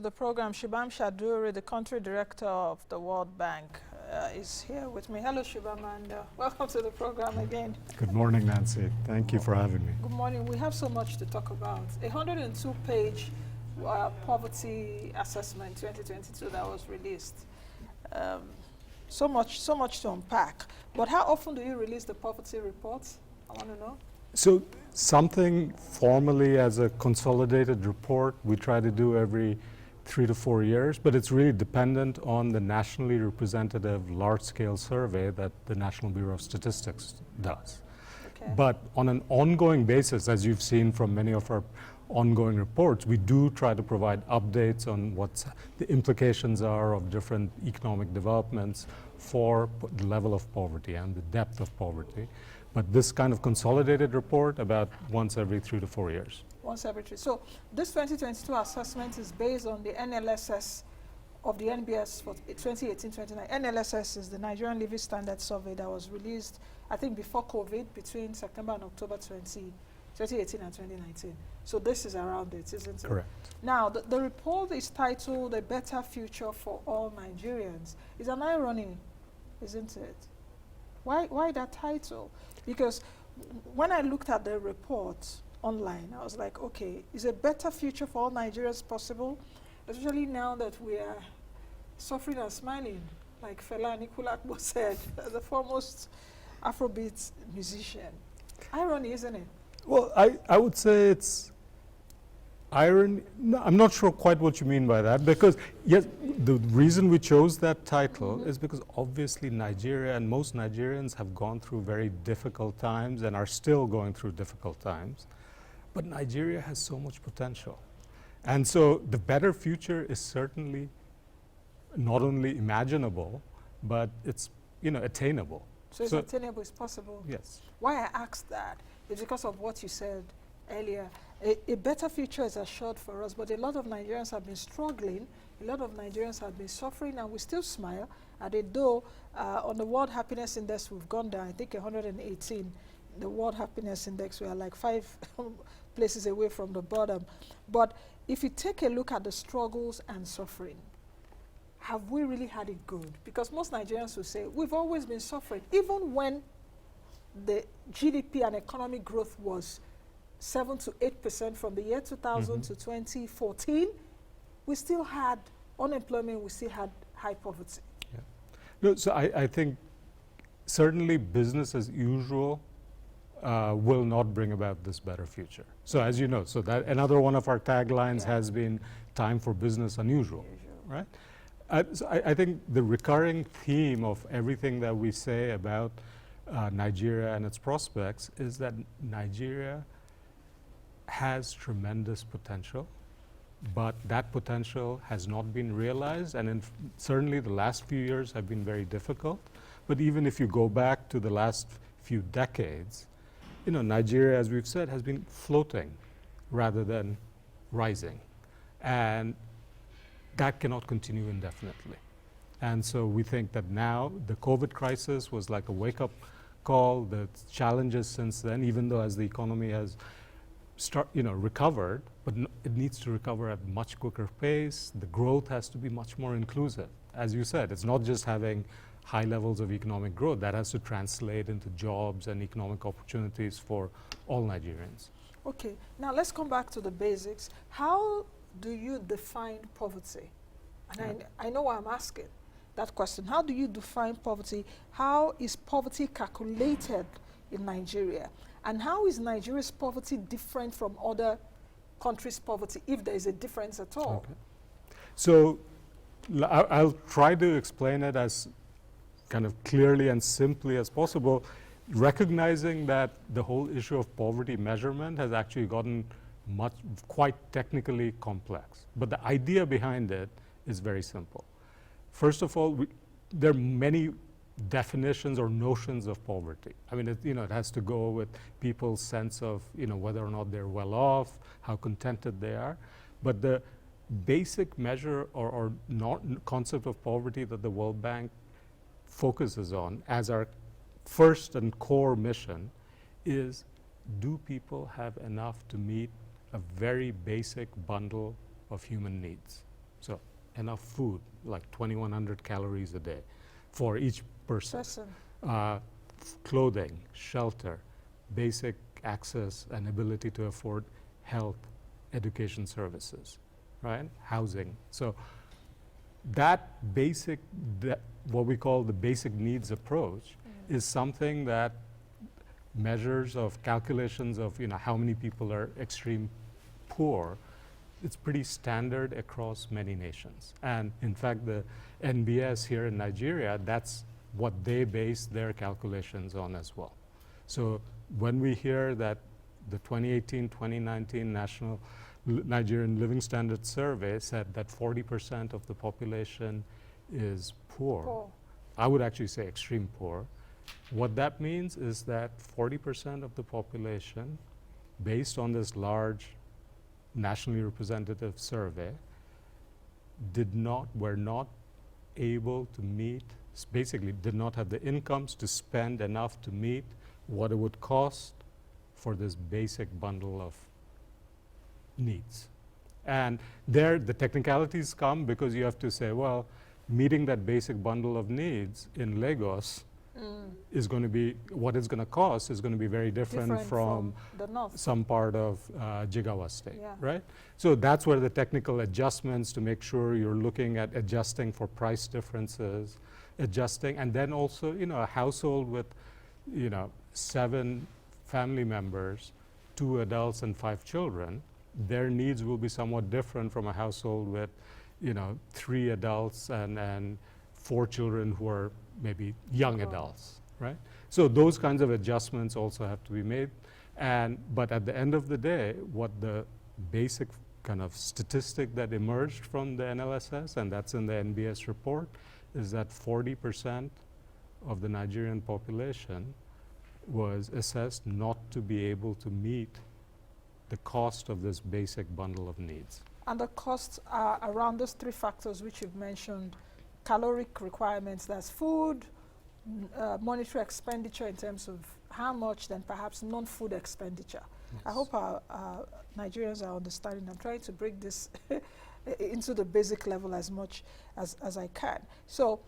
the program. Shubham Chaudhuri, the country director of the World Bank, is here with me. Hello, Shubham, and welcome to the program again. Good morning, Nancy. Thank you for having me. Good morning. We have so much to talk about. A 102-page poverty assessment 2022 that was released. So much to unpack. But how often do you release the poverty reports? I want to know. So something formally as a consolidated report we try to do every 3 to 4 years, but it's really dependent on the nationally representative large-scale survey that the National Bureau of Statistics does. Okay. But on an ongoing basis, as you've seen from many of our ongoing reports, we do try to provide updates on what the implications are of different economic developments for the level of poverty and the depth of poverty. But this kind of consolidated report about once every 3 to 4 years. Once every 3. So this 2022 assessment is based on the NLSS of the NBS for 2018-29. NLSS is the Nigerian Living Standard Survey that was released, I think, before COVID, between September and October 2018 and 2019. So this is around it, isn't it? Correct. Now, the report is titled A Better Future for All Nigerians. It's an irony, isn't it? Why that title? Because when I looked at the report online, I was like, okay, is a better future for all Nigerians possible? Especially now that we are suffering and smiling, like Fela Anikulapo said, the foremost Afrobeat musician. Irony, isn't it? Well, I would say it's irony. No, I'm not sure quite what you mean by that, because yes, the reason we chose that title is because obviously Nigeria and most Nigerians have gone through very difficult times and are still going through difficult times. But Nigeria has so much potential. And so the better future is certainly not only imaginable, but it's, attainable. So it's attainable, it's possible? Yes. Why I asked that is because of what you said earlier. A better future is assured for us, but a lot of Nigerians have been struggling, a lot of Nigerians have been suffering, and we still smile at it, though on the World Happiness Index we've gone down, I think 118. The World Happiness Index, we are like 5 places away from the bottom. But if you take a look at the struggles and suffering, have we really had it good? Because most Nigerians will say, we've always been suffering. Even when the GDP and economic growth was 7 to 8% from the year 2000 to 2014, we still had unemployment, we still had high poverty. Yeah. No, so I think certainly business as usual will not bring about this better future. So as you know, so that another one of our taglines has been time for business unusual, right? So I think the recurring theme of everything that we say about Nigeria and its prospects is that Nigeria has tremendous potential, but that potential has not been realized, and certainly the last few years have been very difficult. But even if you go back to the last few decades, Nigeria, as we've said, has been floating rather than rising, and that cannot continue indefinitely. And so we think that now the COVID crisis was like a wake-up call. The challenges since then, even though as the economy has recovered, but it needs to recover at a much quicker pace. The growth has to be much more inclusive. As you said, it's not just having high levels of economic growth. That has to translate into jobs and economic opportunities for all Nigerians. Okay, now let's come back to the basics. How do you define poverty? And I know why I'm asking that question. How do you define poverty? How is poverty calculated in Nigeria? And how is Nigeria's poverty different from other countries' poverty, if there is a difference at all? Okay. So I'll try to explain it as kind of clearly and simply as possible, recognizing that the whole issue of poverty measurement has actually gotten quite technically complex. But the idea behind it is very simple. First of all, there are many definitions or notions of poverty. I mean, it has to go with people's sense of, whether or not they're well off, how contented they are. But the basic measure or not concept of poverty that the World Bank focuses on as our first and core mission is, do people have enough to meet a very basic bundle of human needs? So enough food, like 2,100 calories a day for each person. Clothing, shelter, basic access and ability to afford health, education services, right? Housing. So that basic, what we call the basic needs approach is something that measures of calculations of how many people are extreme poor. It's pretty standard across many nations. And in fact, the NBS here in Nigeria, that's what they base their calculations on as well. So when we hear that the 2018-2019 National Nigerian Living Standards Survey said that 40% of the population is poor, I would actually say extreme poor. What that means is that 40% of the population, based on this large nationally representative survey, were not able to meet, basically did not have the incomes to spend enough to meet what it would cost for this basic bundle of needs. And there the technicalities come because you have to say, well, meeting that basic bundle of needs in Lagos is going to be, what it's going to cost is going to be very different from the north. Some part of Jigawa State, right? So that's where the technical adjustments to make sure you're looking at adjusting for price differences, and then also, a household with, 7 family members, 2 adults and 5 children, their needs will be somewhat different from a household with, 3 adults and 4 children who are maybe young adults, right? So those kinds of adjustments also have to be made. But at the end of the day, what the basic kind of statistic that emerged from the NLSS, and that's in the NBS report, is that 40% of the Nigerian population was assessed not to be able to meet the cost of this basic bundle of needs. And the costs are around those 3 factors which you've mentioned: caloric requirements, that's food, monetary expenditure in terms of how much, then perhaps non-food expenditure. Yes. I hope our Nigerians are understanding. I'm trying to break this into the basic level as much as I can. So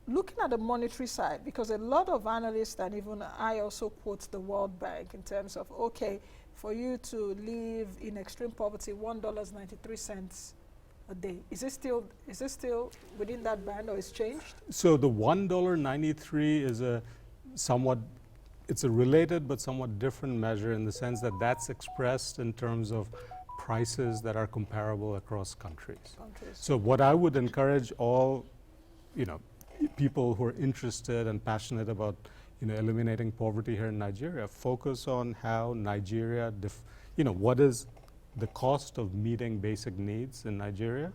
looking at the monetary side, because a lot of analysts, and even I also quote the World Bank in terms of, okay, for you to live in extreme poverty, $1.93 a day. Is it still within that band, or is changed? So the $1.93 is it's a related but somewhat different measure in the sense that that's expressed in terms of prices that are comparable across countries. So what I would encourage all, people who are interested and passionate about, eliminating poverty here in Nigeria, focus on how Nigeria, what is the cost of meeting basic needs in Nigeria.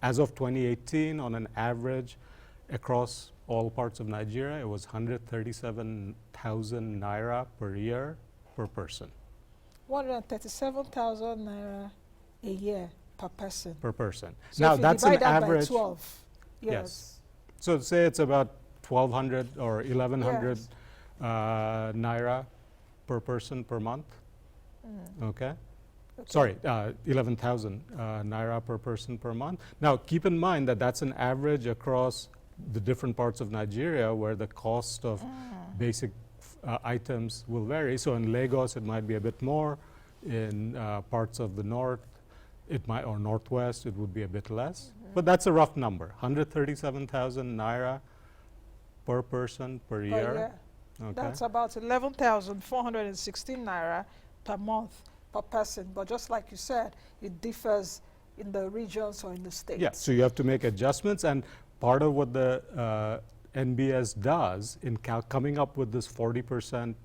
As of 2018, on an average across all parts of Nigeria, it was 137,000 naira per year per person. 137,000 naira a year per person. Per person. So now if you that's divide an that average. By 12. Yes. So say it's about 1,200 or 1,100 naira per person per month. Okay. Sorry, 11,000 naira per person per month. Now, keep in mind that that's an average across the different parts of Nigeria where the cost of basic items will vary. So in Lagos, it might be a bit more. In parts of the north, or northwest, it would be a bit less. But that's a rough number, 137,000 naira per person per year. Okay. That's about 11,416 naira per month per person. But just like you said, it differs in the regions or in the states. Yeah, so you have to make adjustments, and part of what the NBS does in coming up with this 40%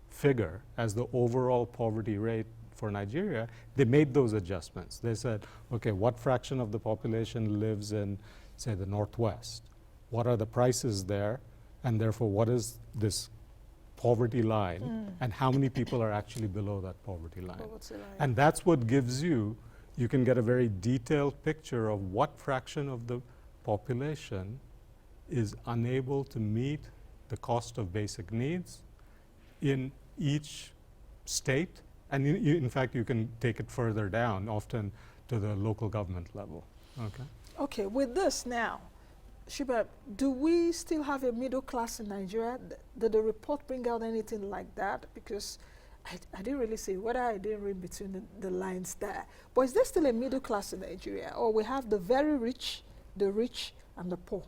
figure as the overall poverty rate for Nigeria, they made those adjustments. They said, okay, what fraction of the population lives in, say, the Northwest? What are the prices there? And therefore, what is this poverty line? And how many people are actually below that poverty line? And that's what gives you can get a very detailed picture of what fraction of the population is unable to meet the cost of basic needs in each state. And in fact, you can take it further down. Often to the local government level. Okay. Okay, with this now, Shubham, do we still have a middle class in Nigeria? Did the report bring out anything like that? Because I didn't really see whether I didn't read between the lines there. But is there still a middle class in Nigeria? Or we have the very rich, and the poor?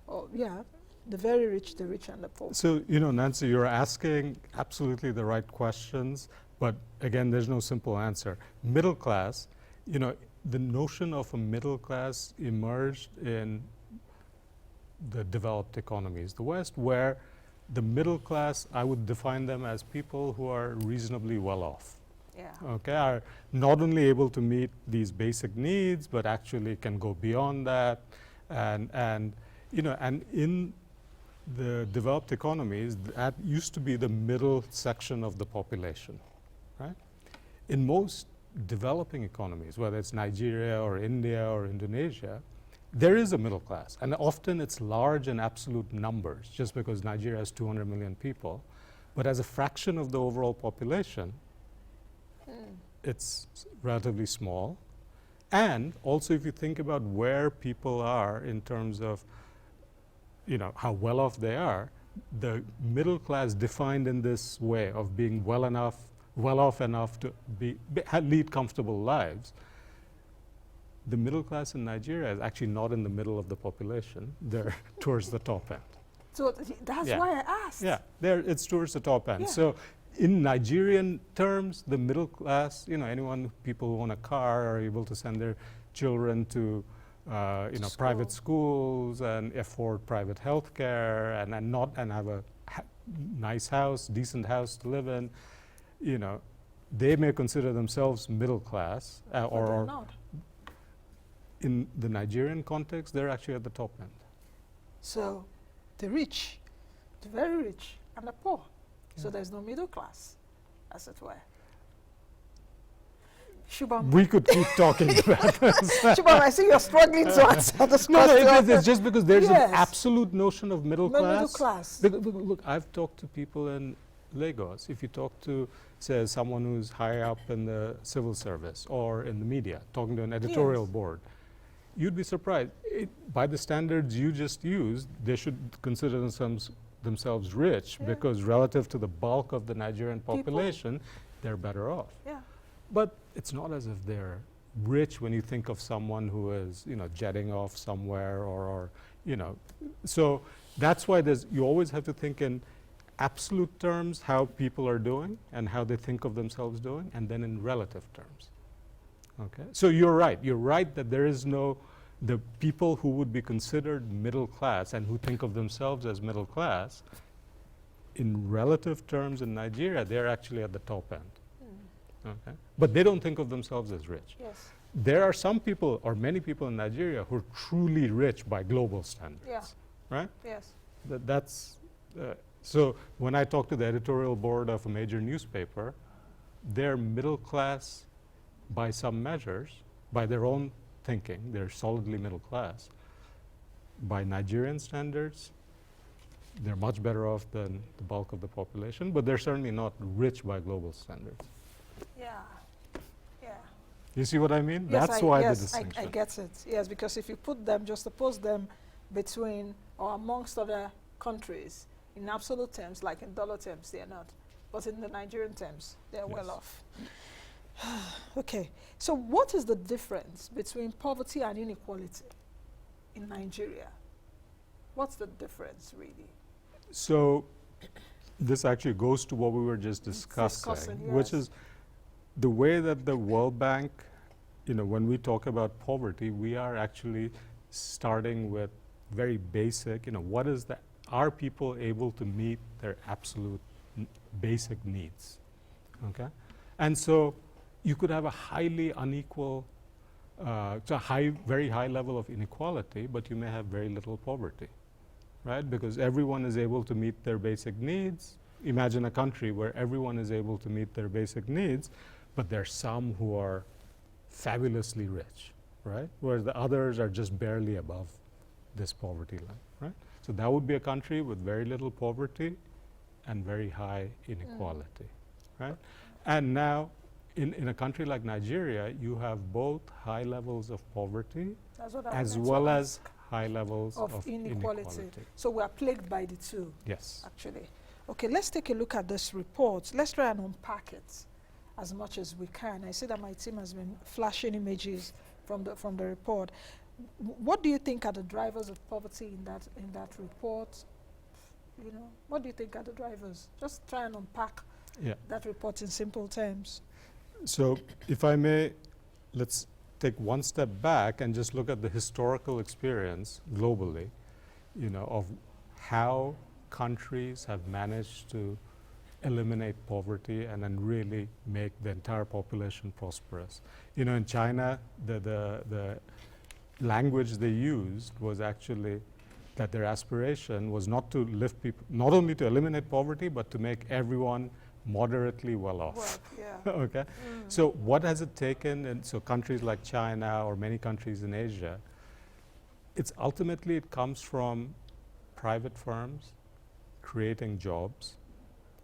Oh, yeah, the very rich, and the poor. So, you know, Nancy, you're asking absolutely the right questions, but again, there's no simple answer. Middle class, you know, the notion of a middle class emerged in the developed economies, the West, where the middle class, I would define them as people who are reasonably well off. Yeah. Okay, are not only able to meet these basic needs, but actually can go beyond that. And you know, and in the developed economies, that used to be the middle section of the population, right? In most developing economies, whether it's Nigeria or India or Indonesia, there is a middle class, and often it's large in absolute numbers, just because Nigeria has 200 million people. But as a fraction of the overall population, it's relatively small. And also, if you think about where people are in terms of, you know, how well off they are, the middle class defined in this way of being well off enough to lead comfortable lives. The middle class in Nigeria is actually not in the middle of the population. They're towards the top end. So that's why I asked. Yeah, it's towards the top end. Yeah. So in Nigerian terms, the middle class, you know, people who own a car are able to send their children to you know, private schools and afford private health care and have a nice house, decent house to live in. You know, they may consider themselves middle class Or they're not. In the Nigerian context, they're actually at the top end. So the rich, the very rich, and the poor. So there's no middle class, as it were. Shubham. We could keep talking about this. Shubham, I see you're struggling to answer this question. No, it's just because there's an absolute notion of middle class. Middle class. Look, I've talked to people in Lagos. If you talk to, say, someone who's high up in the civil service or in the media, talking to an editorial board, you'd be surprised. By the standards you just used, they should consider themselves rich because relative to the bulk of the Nigerian population, they're better off. Yeah. But it's not as if they're rich when you think of someone who is, you know, jetting off somewhere or you know. So that's why you always have to think in absolute terms how people are doing and how they think of themselves doing, and then in relative terms. Okay, so you're right that there is the people who would be considered middle class and who think of themselves as middle class, in relative terms in Nigeria, they're actually at the top end. Okay, but they don't think of themselves as rich. Yes. There are some people, or many people in Nigeria, who are truly rich by global standards. Yeah. Right? Yes. That's so when I talk to the editorial board of a major newspaper, they're middle class by some measures, by their own thinking, they're solidly middle class. By Nigerian standards, they're much better off than the bulk of the population, but they're certainly not rich by global standards. Yeah, yeah. You see what I mean? Yes, that's why the yes, distinction. I get it. Yes, because if you put them, just oppose them between or amongst other countries, in absolute terms, like in dollar terms, they are not. But in the Nigerian terms, they're well off. Okay, so what is the difference between poverty and inequality in Nigeria? What's the difference, really? So this actually goes to what we were just discussing, which is the way that the World Bank, you know, when we talk about poverty, we are actually starting with very basic, you know, are people able to meet their absolute basic needs? Okay, and so you could have a highly unequal, very high level of inequality, but you may have very little poverty, right? Because everyone is able to meet their basic needs. Imagine a country where everyone is able to meet their basic needs, but there are some who are fabulously rich, right? Whereas the others are just barely above this poverty line, right? So that would be a country with very little poverty and very high inequality, right? And now, in a country like Nigeria, you have both high levels of poverty That's what I as wanted to well ask. as high levels of inequality. So we are plagued by the two, Yes. actually. Okay, let's take a look at this report. Let's try and unpack it as much as we can. I see that my team has been flashing images from the report. What do you think are the drivers of poverty in that report? You know, what do you think are the drivers? Just try and unpack that report in simple terms. So if I may, let's take one step back and just look at the historical experience globally, you know, of how countries have managed to eliminate poverty and then really make the entire population prosperous. You know, in China, the language they used was actually that their aspiration was not to lift people, not only to eliminate poverty, but to make everyone moderately well off. Yeah. Okay. So what has it taken? And so countries like China or many countries in Asia, it's ultimately it comes from private firms creating jobs.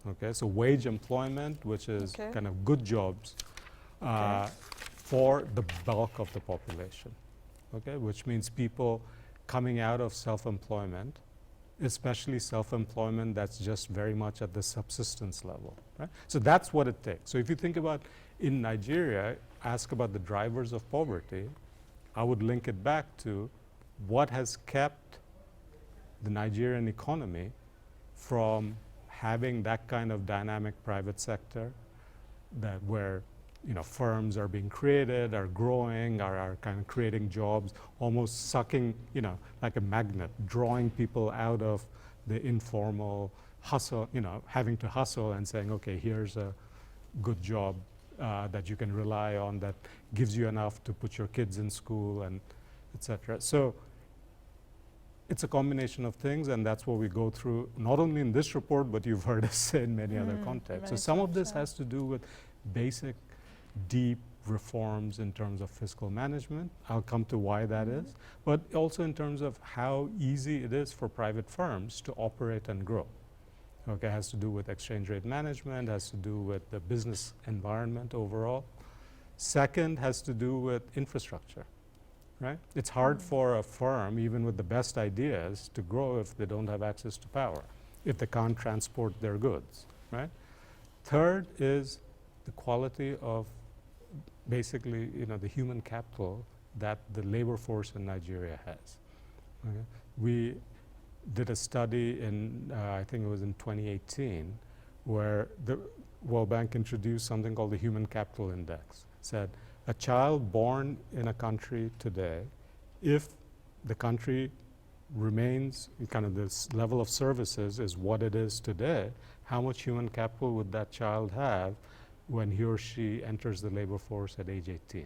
Okay. So wage employment, which is kind of good jobs for the bulk of the population. Okay. Which means people coming out of self-employment, especially self-employment that's just very much at the subsistence level. Right? So that's what it takes. So if you think about in Nigeria, ask about the drivers of poverty, I would link it back to what has kept the Nigerian economy from having that kind of dynamic private sector that where firms are being created, are growing, are kind of creating jobs, almost sucking, like a magnet, drawing people out of the informal hustle, having to hustle and saying, okay, here's a good job that you can rely on that gives you enough to put your kids in school and et cetera. So it's a combination of things, and that's what we go through, not only in this report, but you've heard us say in many other contexts. So some of this has to do with basic deep reforms in terms of fiscal management. I'll come to why that is, but also in terms of how easy it is for private firms to operate and grow. Okay, it has to do with exchange rate management, has to do with the business environment overall. Second has to do with infrastructure, right? It's hard for a firm, even with the best ideas, to grow if they don't have access to power, if they can't transport their goods, right? Third is the quality of basically, the human capital that the labor force in Nigeria has. Okay? We did a study in, I think it was in 2018, where the World Bank introduced something called the Human Capital Index. Said a child born in a country today, if the country remains kind of this level of services is what it is today, how much human capital would that child have when he or she enters the labor force at age 18.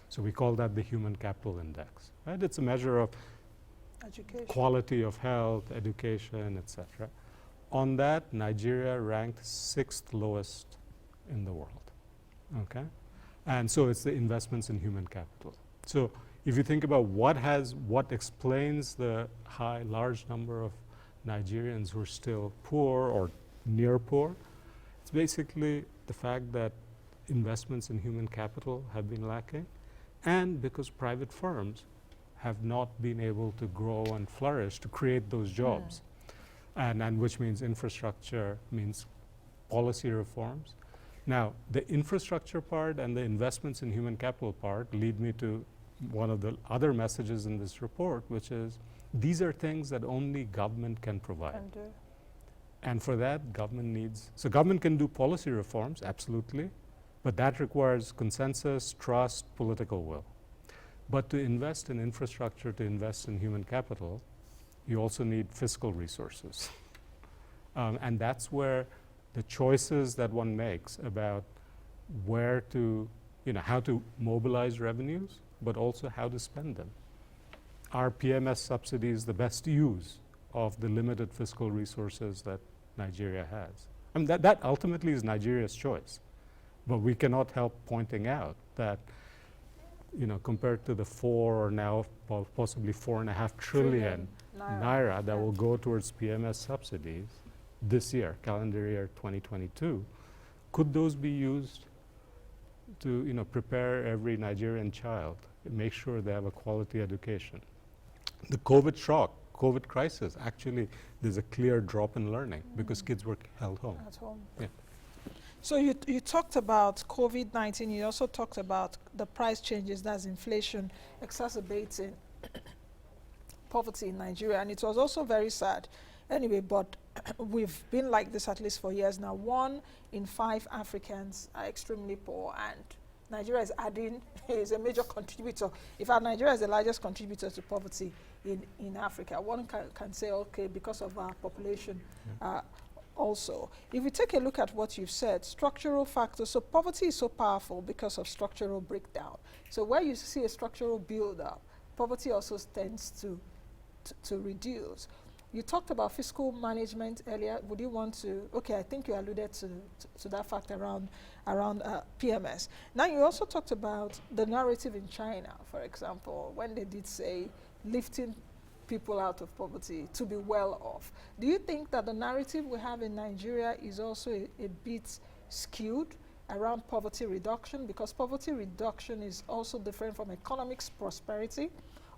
So we call that the Human Capital Index. Right? It's a measure of education, quality of health, education, etc. On that, Nigeria ranked 6th lowest in the world. Okay? And so it's the investments in human capital. So if you think about what explains the large number of Nigerians who are still poor or near poor, it's basically the fact that investments in human capital have been lacking, and because private firms have not been able to grow and flourish to create those jobs. And which means infrastructure, means policy reforms. Now, the infrastructure part and the investments in human capital part lead me to one of the other messages in this report, which is these are things that only government can provide. And for that, government can do policy reforms, absolutely, but that requires consensus, trust, political will. But to invest in infrastructure, to invest in human capital, you also need fiscal resources. And that's where the choices that one makes about where to, how to mobilize revenues, but also how to spend them. Are PMS subsidies the best use of the limited fiscal resources that Nigeria has? I mean, that ultimately is Nigeria's choice. But we cannot help pointing out that, compared to the 4 or now possibly 4.5 trillion naira that will go towards PMS subsidies this year, calendar year 2022, could those be used to prepare every Nigerian child, make sure they have a quality education. The COVID shock, COVID crisis, actually there's a clear drop in learning because kids were held home. At home. Yeah. So you talked about COVID-19. You also talked about the price changes, that's inflation exacerbating poverty in Nigeria, and it was also very sad. Anyway, but we've been like this at least for years now. 1 in 5 Africans are extremely poor, and Nigeria is adding, is a major contributor. In fact, Nigeria is the largest contributor to poverty in Africa. One can say, okay, because of our population. Also, if you take a look at what you've said, structural factors, so poverty is so powerful because of structural breakdown. So where you see a structural build-up, poverty also tends to reduce. You talked about fiscal management earlier. Would you want to, okay, I think you alluded to that fact around PMS. Now you also talked about the narrative in China, for example, when they did say lifting people out of poverty to be well off. Do you think that the narrative we have in Nigeria is also a bit skewed around poverty reduction? Because poverty reduction is also different from economic prosperity,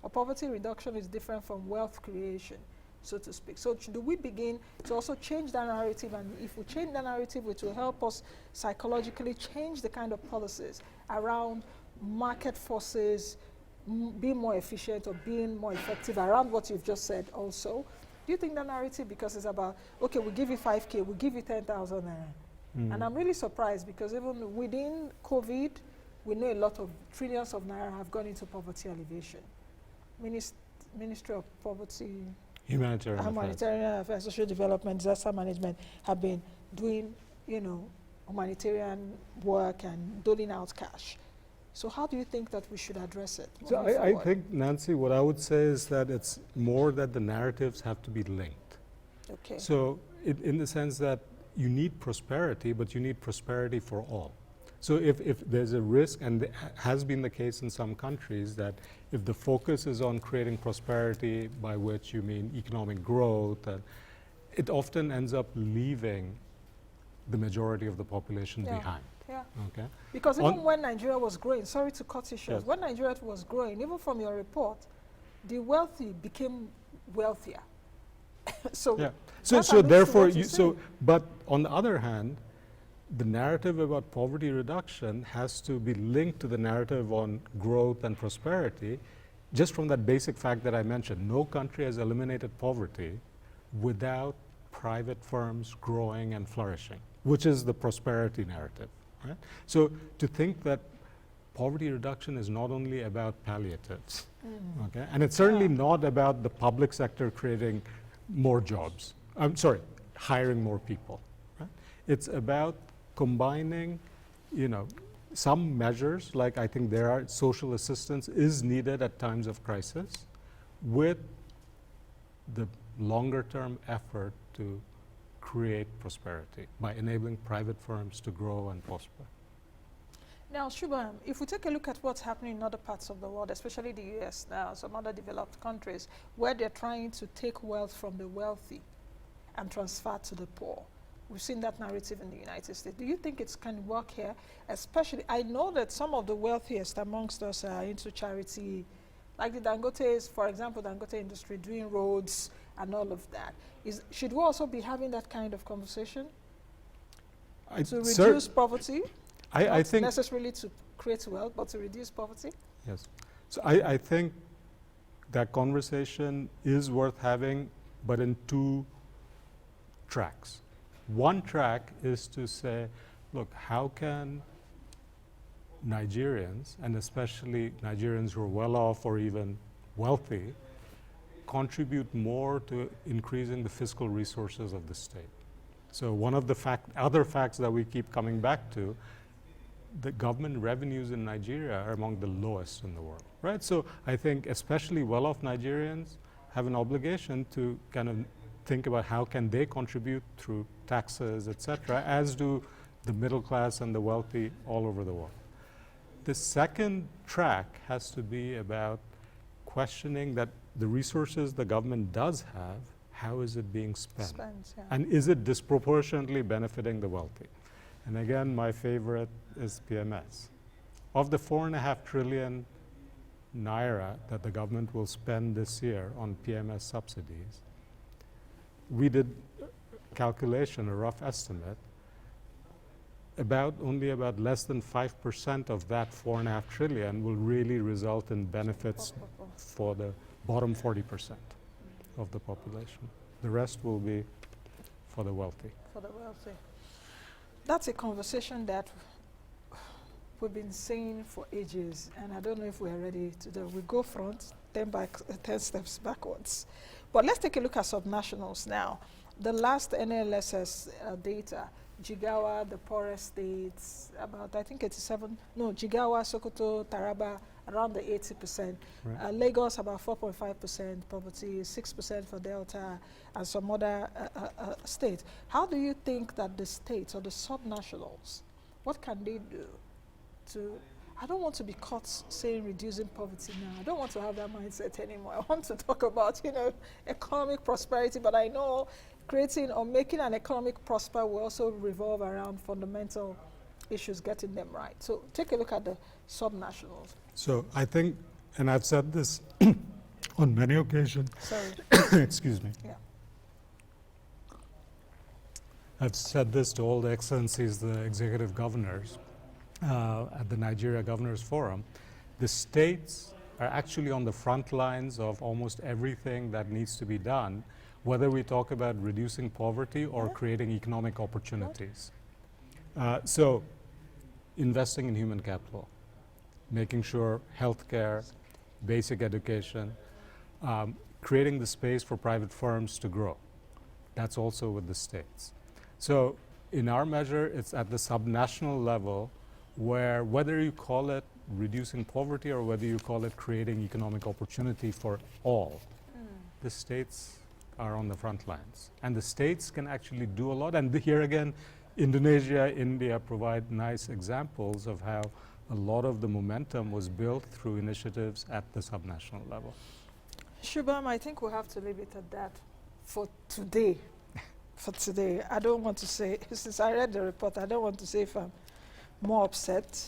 or poverty reduction is different from wealth creation, so to speak. So do we begin to also change that narrative? And if we change the narrative, it will help us psychologically change the kind of policies around market forces, being more efficient or being more effective around what you've just said also. Do you think that narrative, because it's about, okay, we give you 5K, we give you 10,000 naira. And I'm really surprised because even within COVID, we know a lot of trillions of naira have gone into poverty alleviation. Ministry of Poverty, Humanitarian Affairs, Social Development, Disaster Management have been doing, humanitarian work and doling out cash. So how do you think that we should address it? So I think, Nancy, what I would say is that it's more that the narratives have to be linked. Okay. So in the sense that you need prosperity, but you need prosperity for all. So if there's a risk, and has been the case in some countries, that if the focus is on creating prosperity, by which you mean economic growth, it often ends up leaving the majority of the population behind. Yeah. Okay. Because even when Nigeria was growing, sorry to cut you short, Yes. when Nigeria was growing, even from your report, the wealthy became wealthier. So Yeah. that So alludes to therefore, what you're saying. but on the other hand, the narrative about poverty reduction has to be linked to the narrative on growth and prosperity, just from that basic fact that I mentioned. No country has eliminated poverty without private firms growing and flourishing, which is the prosperity narrative. Right? So to think that poverty reduction is not only about palliatives, okay, and it's certainly not about the public sector creating more jobs. I'm sorry, hiring more people. Right? It's about combining, some measures, like I think there are social assistance is needed at times of crisis, with the longer term effort to create prosperity by enabling private firms to grow and prosper. Now, Shubham, if we take a look at what's happening in other parts of the world, especially the US now, some other developed countries, where they're trying to take wealth from the wealthy and transfer to the poor. We've seen that narrative in the United States. Do you think it can work here? Especially, I know that some of the wealthiest amongst us are into charity, like the Dangotes, for example, Dangote industry doing roads and all of that. Should we also be having that kind of conversation to reduce poverty? I Not think necessarily to create wealth, but to reduce poverty? yes. So I think that conversation is worth having, but in 2 tracks. One track is to say, look, how can Nigerians, and especially Nigerians who are well off or even wealthy, contribute more to increasing the fiscal resources of the state? So one of the other facts that we keep coming back to, the government revenues in Nigeria are among the lowest in the world, right? So I think especially well-off Nigerians have an obligation to kind of think about how can they contribute through taxes, etc., as do the middle class and the wealthy all over the world. The second track has to be about questioning that the resources the government does have, how is it being spent? Yeah. And is it disproportionately benefiting the wealthy? And again, my favorite is PMS. of the 4.5 trillion naira that the government will spend this year on PMS subsidies, we did calculation, a rough estimate, only about less than 5% of that 4.5 trillion will really result in benefits for the bottom 40% of the population. The rest will be for the wealthy. For the wealthy. That's a conversation that we've been saying for ages, and I don't know if we're ready to do. We go front, 10 steps backwards. But let's take a look at subnationals now. The last NLSS data, Jigawa, the poorest states, about I think 87, no, Jigawa, Sokoto, Taraba, around the 80%. Right. Lagos, about 4.5% poverty, 6% for Delta, and some other states. How do you think that the states or the subnationals, what can they do to, I don't want to be caught saying reducing poverty now. I don't want to have that mindset anymore. I want to talk about, economic prosperity, but I know creating or making an economic prosper will also revolve around fundamental issues, getting them right. So take a look at the subnationals. So I think, and I've said this on many occasions. Sorry. Excuse me. Yeah. I've said this to all the excellencies, the executive governors at the Nigeria Governors Forum. The states are actually on the front lines of almost everything that needs to be done, whether we talk about reducing poverty or creating economic opportunities. So investing in human capital, making sure healthcare, basic education, creating the space for private firms to grow. That's also with the states. So in our measure, it's at the subnational level where whether you call it reducing poverty or whether you call it creating economic opportunity for all, the states are on the front lines. And the states can actually do a lot. And here again, Indonesia, India provide nice examples of how a lot of the momentum was built through initiatives at the subnational level. Shubham, I think we'll have to leave it at that for today. For today, I don't want to say, since I read the report, I don't want to say if I'm more upset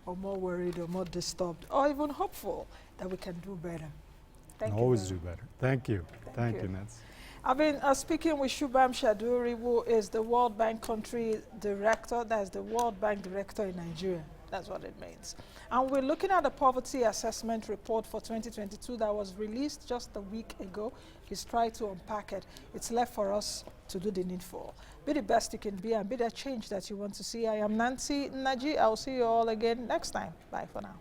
or more worried or more disturbed or even hopeful that we can do better. Thank you. Always do better. Thank you. Thank you, Nancy. I've been speaking with Shubham Chaudhuri, who is the World Bank Country Director. That's the World Bank Director in Nigeria. That's what it means. And we're looking at the Poverty Assessment Report for 2022 that was released just a week ago. He's tried to unpack it. It's left for us to do the needful. Be the best you can be and be the change that you want to see. I am Nancy Naji. I'll see you all again next time. Bye for now.